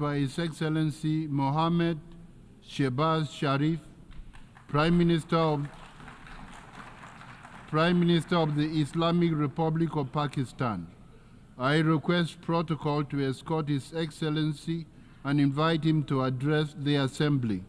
by His Excellency Mohammed Shahbaz Sharif, Prime Minister of the Islamic Republic of Pakistan. I request protocol to escort His Excellency and invite him to address the Assembly.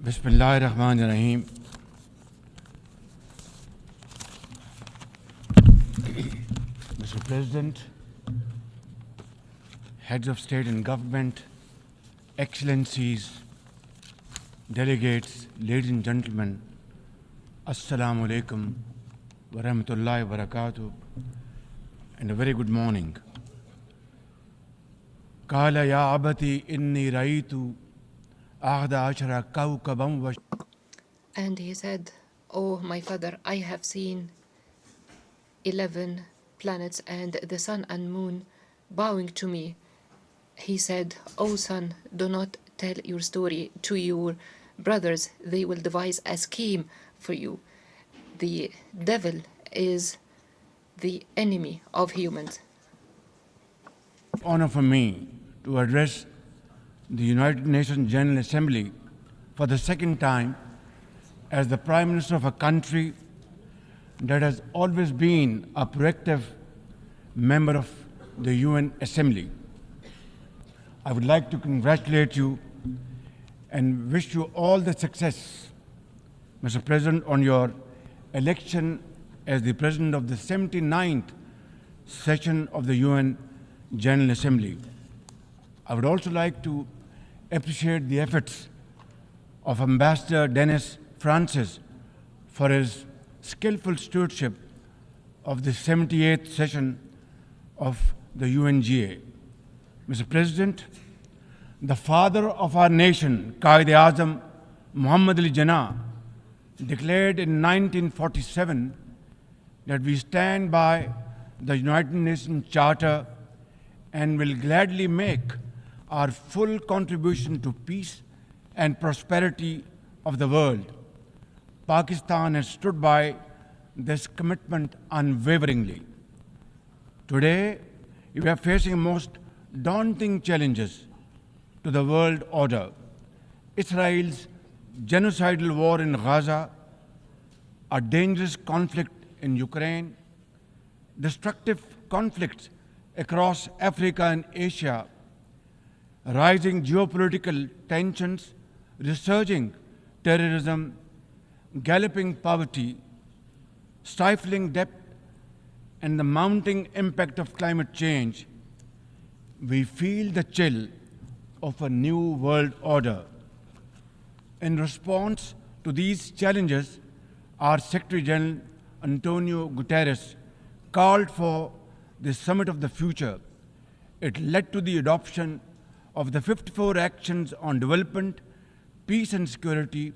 Bismillahirrahmanirrahim. Mr. President, heads of state and government, excellencies, delegates, ladies and gentlemen, Assalamu alaikum wa rahmatullahi wa barakatuh, and a very good morning. Qala ya abati inni raitu And he said, "Oh, my father, I have seen 11 planets and the sun and moon bowing to me." He said, "Oh, son, do not tell your story to your brothers. They will devise a scheme for you. The devil is the enemy of humans." Honor for me to address the United Nations General Assembly for the second time as the Prime Minister of a country that has always been a proactive member of the UN Assembly. I would like to congratulate you and wish you all the success, Mr. President, on your election as the President of the 79th session of the UN General Assembly. I would also like to appreciate the efforts of Ambassador Dennis Francis for his skillful stewardship of the 78th session of the UNGA. Mr. President, the father of our nation, Quaid-e-Azam Muhammad Ali Jinnah, declared in 1947 that we stand by the United Nations Charter and will gladly make our full contribution to peace and prosperity of the world. Pakistan has stood by this commitment unwaveringly. Today, we are facing most daunting challenges to the world order. Israel's genocidal war in Gaza, a dangerous conflict in Ukraine, destructive conflicts across Africa and Asia, rising geopolitical tensions, resurging terrorism, galloping poverty, stifling debt, and the mounting impact of climate change, we feel the chill of a new world order. In response to these challenges, our Secretary General Antonio Guterres called for the Summit of the Future. It led to the adoption of the 54 actions on development, peace and security,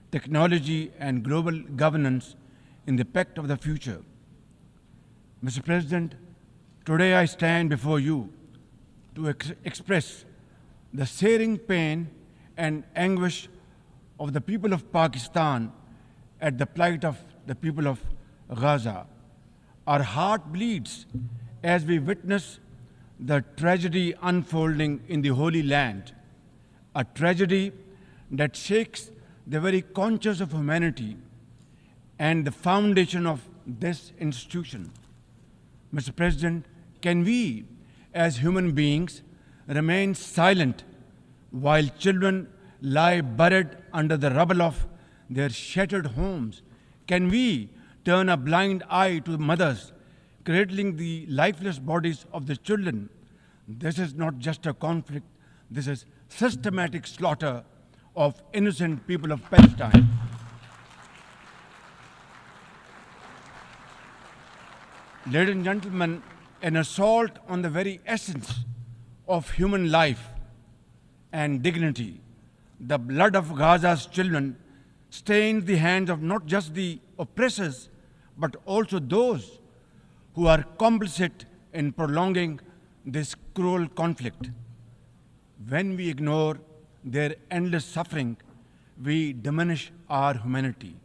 technology and global governance in the Pact of the Future. Mr. President, today I stand before you to express the searing pain and anguish of the people of Pakistan at the plight of the people of Gaza. Our heart bleeds as we witness the tragedy unfolding in the Holy Land, a tragedy that shakes the very conscience of humanity and the foundation of this institution. Mr. President, can we, as human beings, remain silent while children lie buried under the rubble of their shattered homes? Can we turn a blind eye to mothers cradling the lifeless bodies of the children? This is not just a conflict, this is systematic slaughter of innocent people of Palestine. Ladies and gentlemen, an assault on the very essence of human life and dignity. The blood of Gaza's children stains the hands of not just the oppressors, but also those who are complicit in prolonging this cruel conflict. When we ignore their endless suffering, we diminish our humanity.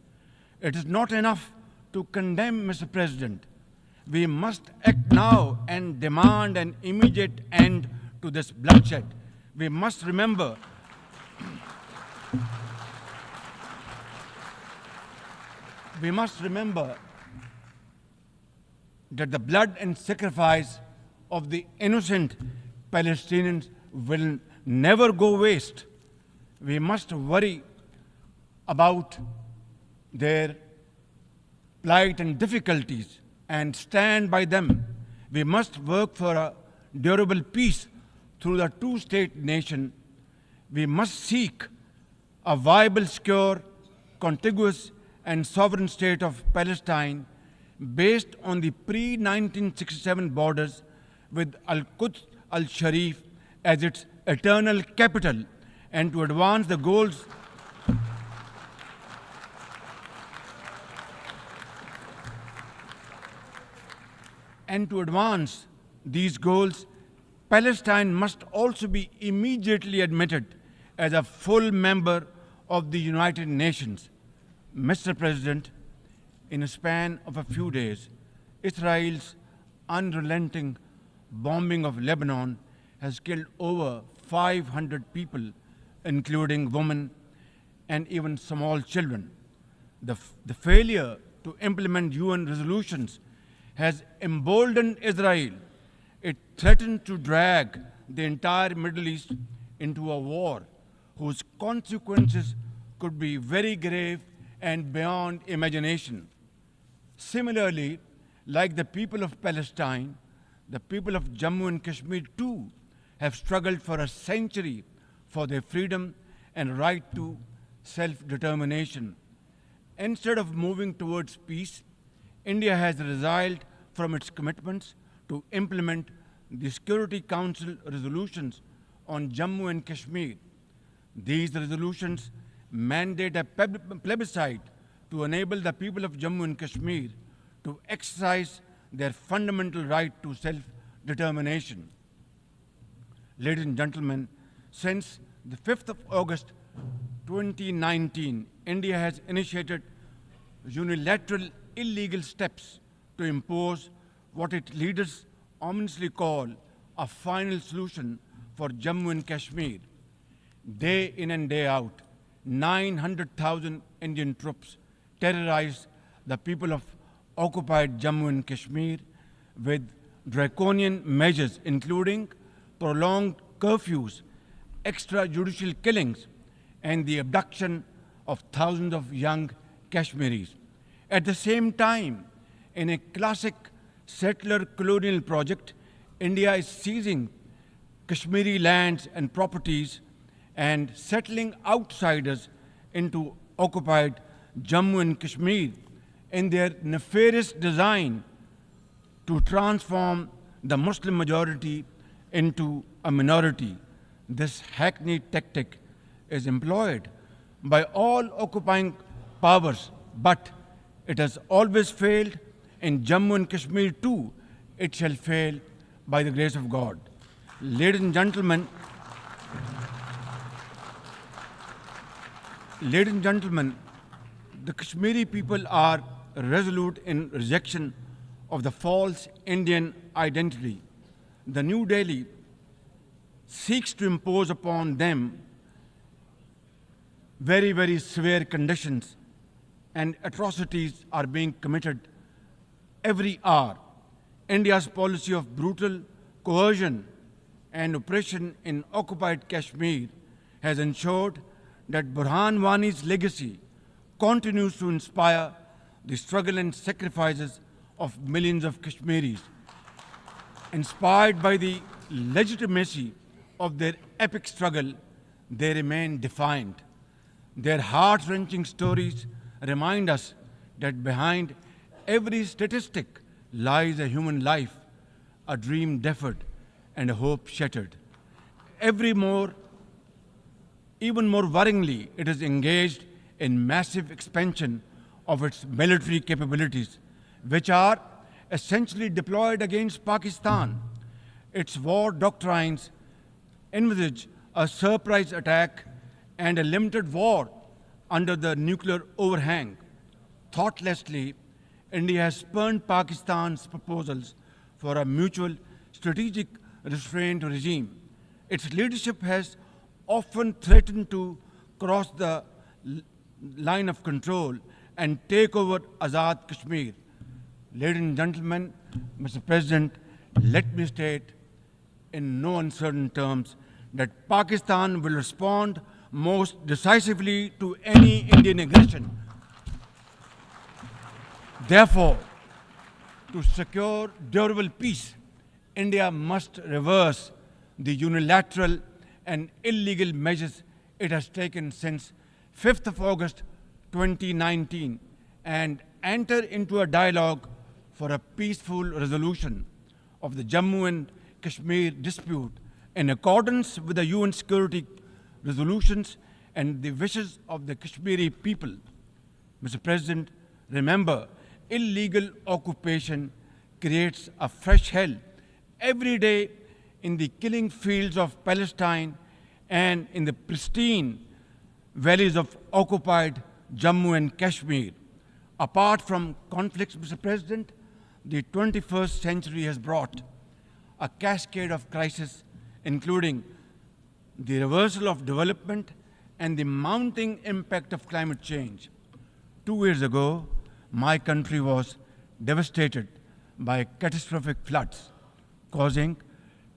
It is not enough to condemn, Mr. President. We must act now and demand an immediate end to this bloodshed. We must remember that the blood and sacrifice of the innocent Palestinians will never go waste. We must worry about their plight and difficulties and stand by them. We must work for a durable peace through the two-state nation. We must seek a viable, secure, contiguous, and sovereign state of Palestine based on the pre-1967 borders with Al-Quds al-Sharif as its eternal capital, and to advance the goals these goals, Palestine must also be immediately admitted as a full member of the United Nations. Mr. President, in a span of a few days, Israel's unrelenting bombing of Lebanon has killed over 500 people, including women and even small children. The failure to implement UN resolutions has emboldened Israel. It threatens to drag the entire Middle East into a war whose consequences could be very grave and beyond imagination. Similarly, like the people of Palestine, the people of Jammu and Kashmir too have struggled for a century for their freedom and right to self-determination. Instead of moving towards peace, India has resiled from its commitments to implement the Security Council resolutions on Jammu and Kashmir. These resolutions mandate a plebiscite to enable the people of Jammu and Kashmir to exercise their fundamental right to self-determination. Ladies and gentlemen, since the 5th of August 2019, India has initiated unilateral illegal steps to impose what its leaders ominously call a final solution for Jammu and Kashmir. Day in and day out, 900,000 Indian troops terrorized the people of occupied Jammu and Kashmir with draconian measures including prolonged curfews, extrajudicial killings, and the abduction of thousands of young Kashmiris. At the same time, in a classic settler colonial project, India is seizing Kashmiri lands and properties and settling outsiders into occupied Jammu and Kashmir in their nefarious design to transform the Muslim majority into a minority. This hackneyed tactic is employed by all occupying powers, but it has always failed. In Jammu and Kashmir too, it shall fail by the grace of God. Ladies and gentlemen, the Kashmiri people are resolute in rejection of the false Indian identity. The New Delhi seeks to impose upon them very, very severe conditions, and atrocities are being committed every hour. India's policy of brutal coercion and oppression in occupied Kashmir has ensured that Burhan Wani's legacy continues to inspire the struggle and sacrifices of millions of Kashmiris. Inspired by the legitimacy of their epic struggle, they remain defiant. Their heart-wrenching stories remind us that behind every statistic lies a human life, a dream deferred, and a hope shattered. Even more worryingly, it is engaged in massive expansion of its military capabilities, which are essentially deployed against Pakistan. Its war doctrines envisage a surprise attack and a limited war under the nuclear overhang. Thoughtlessly, India has spurned Pakistan's proposals for a mutual strategic restraint regime. Its leadership has often threatened to cross the line of control and take over Azad Kashmir. Ladies and gentlemen, Mr. President, let me state in no uncertain terms that Pakistan will respond most decisively to any Indian aggression. Therefore, to secure durable peace, India must reverse the unilateral and illegal measures it has taken since 5th of August 2019 and enter into a dialogue for a peaceful resolution of the Jammu and Kashmir dispute in accordance with the UN security resolutions and the wishes of the Kashmiri people. Mr. President, remember, illegal occupation creates a fresh hell every day in the killing fields of Palestine and in the pristine valleys of occupied Jammu and Kashmir. Apart from conflicts, Mr. President, the 21st century has brought a cascade of crises, including the reversal of development and the mounting impact of climate change. 2 years ago, my country was devastated by catastrophic floods, causing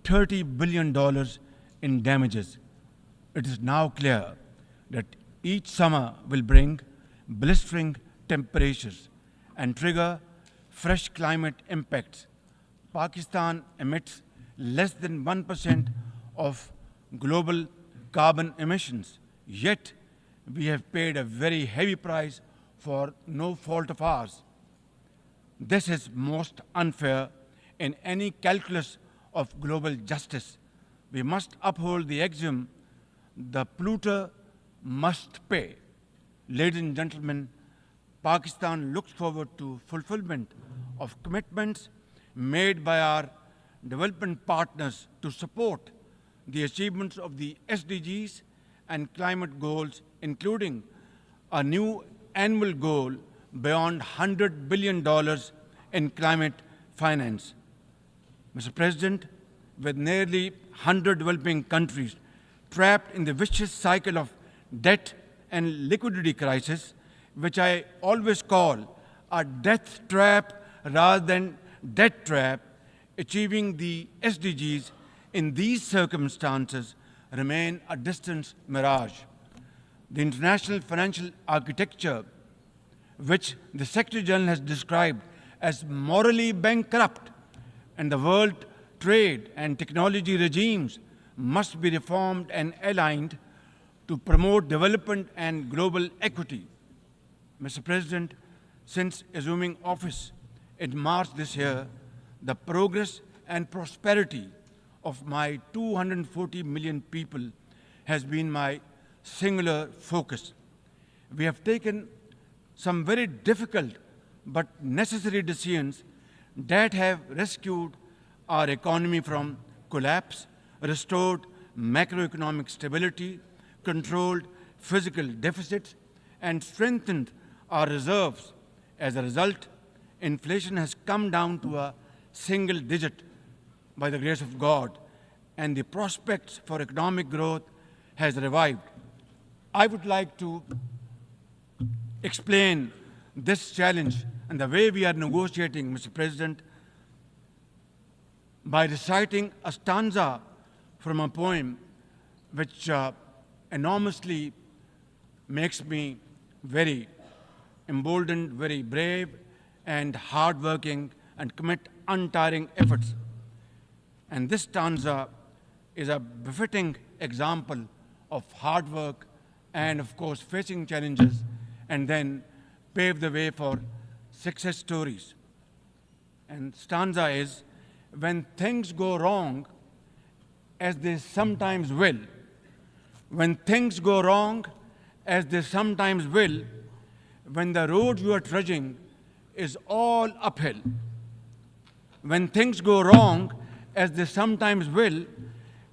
$30 billion in damages. It is now clear that each summer will bring blistering temperatures and trigger fresh climate impacts. Pakistan emits less than 1% of global carbon emissions, yet we have paid a very heavy price for no fault of ours. This is most unfair in any calculus of global justice. We must uphold the axiom, the polluter must pay. Ladies and gentlemen, Pakistan looks forward to fulfillment of commitments made by our development partners to support the achievements of the SDGs and climate goals, including a new annual goal beyond $100 billion in climate finance. Mr. President, with nearly 100 developing countries trapped in the vicious cycle of debt and liquidity crisis, which I always call a death trap rather than debt trap, achieving the SDGs in these circumstances remain a distant mirage. The international financial architecture, which the Secretary General has described as morally bankrupt, and the world trade and technology regimes must be reformed and aligned to promote development and global equity. Mr. President, since assuming office in March this year, the progress and prosperity of my 240 million people has been my singular focus. We have taken some very difficult but necessary decisions that have rescued our economy from collapse, restored macroeconomic stability, controlled physical deficits, and strengthened our reserves. As a result, inflation has come down to a single digit by the grace of God, and the prospects for economic growth has revived. I would like to explain this challenge and the way we are negotiating, Mr. President, by reciting a stanza from a poem which enormously makes me very emboldened, very brave, and hardworking, and commit untiring efforts. And this stanza is a befitting example of hard work and, of course, facing challenges and then pave the way for success stories. And stanza is, when things go wrong, as they sometimes will, when things go wrong, as they sometimes will, when the road you are trudging is all uphill, when things go wrong, as they sometimes will,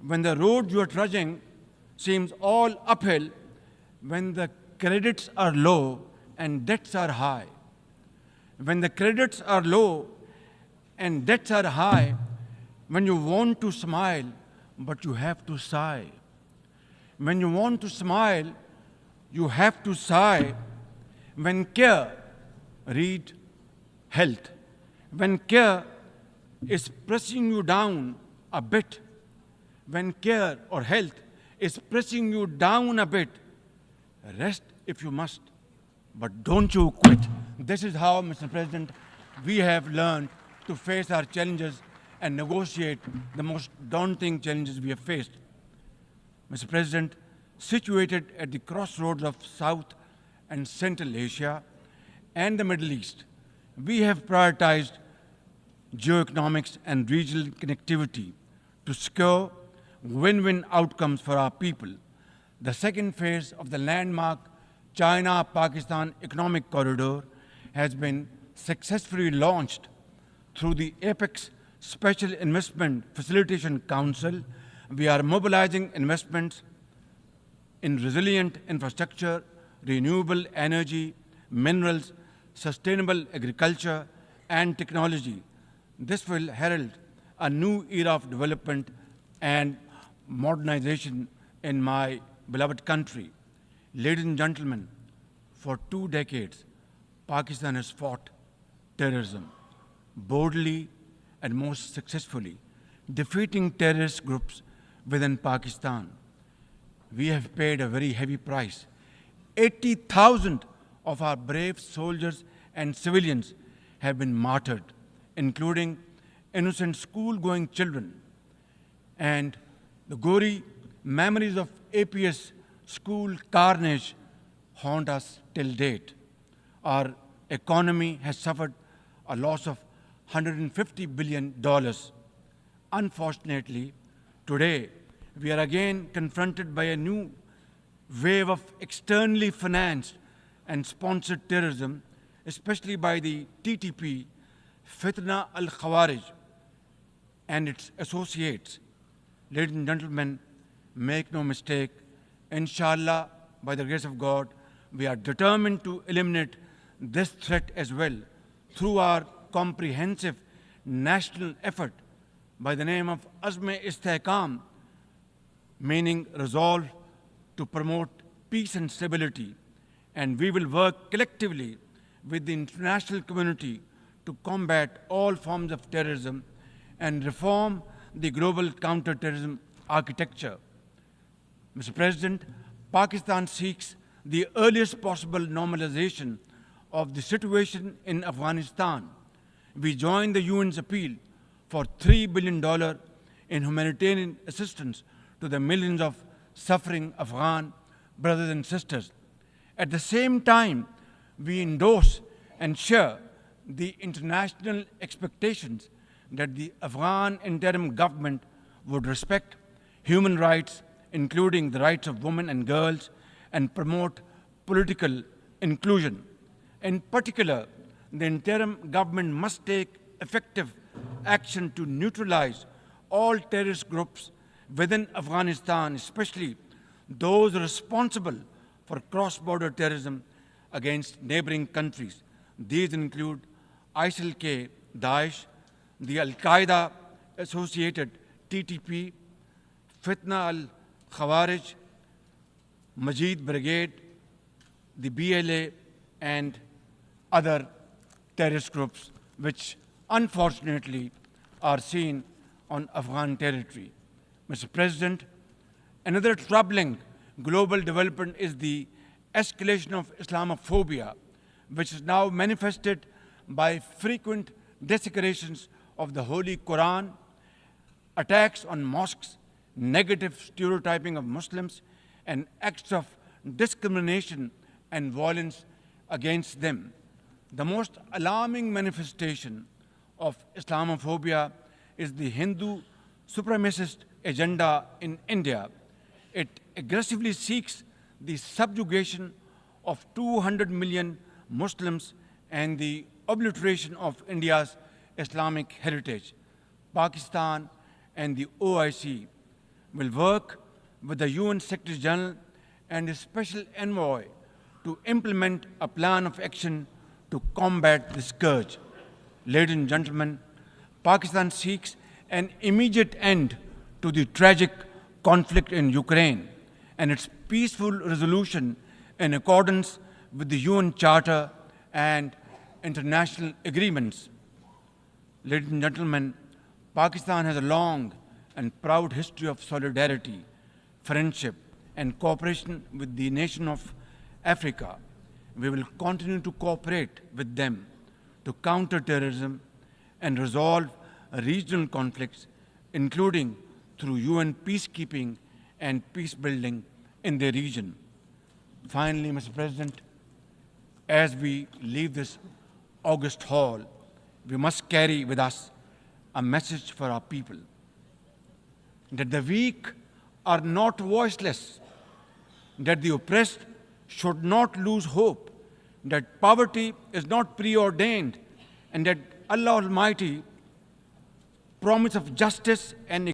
when the road you are trudging seems all uphill, when the credits are low and debts are high. When the credits are low and debts are high, when you want to smile, but you have to sigh. When you want to smile, you have to sigh. When care, read health. When care is pressing you down a bit, when care or health is pressing you down a bit, rest if you must, but don't you quit. This is how, Mr. President, we have learned to face our challenges and negotiate the most daunting challenges we have faced. Mr. President, situated at the crossroads of South and Central Asia and the Middle East, we have prioritized geoeconomics and regional connectivity to secure win-win outcomes for our people. The second phase of the landmark China-Pakistan Economic Corridor has been successfully launched through the Apex Special Investment Facilitation Council. We are mobilizing investments in resilient infrastructure, renewable energy, minerals, sustainable agriculture, and technology. This will herald a new era of development and modernization in my beloved country. Ladies and gentlemen, for 2 decades, Pakistan has fought terrorism boldly and most successfully, defeating terrorist groups within Pakistan. We have paid a very heavy price. 80,000 of our brave soldiers and civilians have been martyred, including innocent school-going children. And the gory memories of APS school carnage haunt us till date. Our economy has suffered a loss of $150 billion. Unfortunately, today we are again confronted by a new wave of externally financed and sponsored terrorism, especially by the TTP, Fitna al-Khawarij, and its associates. Ladies and gentlemen, make no mistake, inshallah, by the grace of God, we are determined to eliminate this threat as well through our comprehensive national effort by the name of Azm-e-Istehkam, meaning resolve to promote peace and stability. And we will work collectively with the international community to combat all forms of terrorism and reform the global counterterrorism architecture. Mr. President, Pakistan seeks the earliest possible normalization of the situation in Afghanistan. We join the UN's appeal for $3 billion in humanitarian assistance to the millions of suffering Afghan brothers and sisters. At the same time, we endorse and share the international expectations that the Afghan interim government would respect human rights, including the rights of women and girls, and promote political inclusion. In particular, the interim government must take effective action to neutralize all terrorist groups within Afghanistan, especially those responsible for cross-border terrorism against neighboring countries. These include ISIL-K, Daesh, the Al-Qaeda associated TTP, Fitna al-Khawarij, Majid Brigade, the BLA, and other terrorist groups which unfortunately are seen on Afghan territory. Mr. President, another troubling global development is the escalation of Islamophobia, which is now manifested by frequent desecrations of the Holy Quran, attacks on mosques, negative stereotyping of Muslims, and acts of discrimination and violence against them. The most alarming manifestation of Islamophobia is the Hindu supremacist agenda in India. It aggressively seeks the subjugation of 200 million Muslims and the obliteration of India's Islamic heritage. Pakistan and the OIC will work with the UN Secretary General and a special envoy to implement a plan of action to combat the scourge. Ladies and gentlemen, Pakistan seeks an immediate end to the tragic conflict in Ukraine and its peaceful resolution in accordance with the UN Charter and international agreements. Ladies and gentlemen, Pakistan has a long and proud history of solidarity, friendship, and cooperation with the nation of Africa. We will continue to cooperate with them to counter terrorism and resolve regional conflicts, including through UN peacekeeping and peace building in the region. Finally, Mr. President, as we leave this august hall, we must carry with us a message for our people that the weak are not voiceless, that the oppressed should not lose hope, that poverty is not preordained, and that Allah Almighty promise of justice and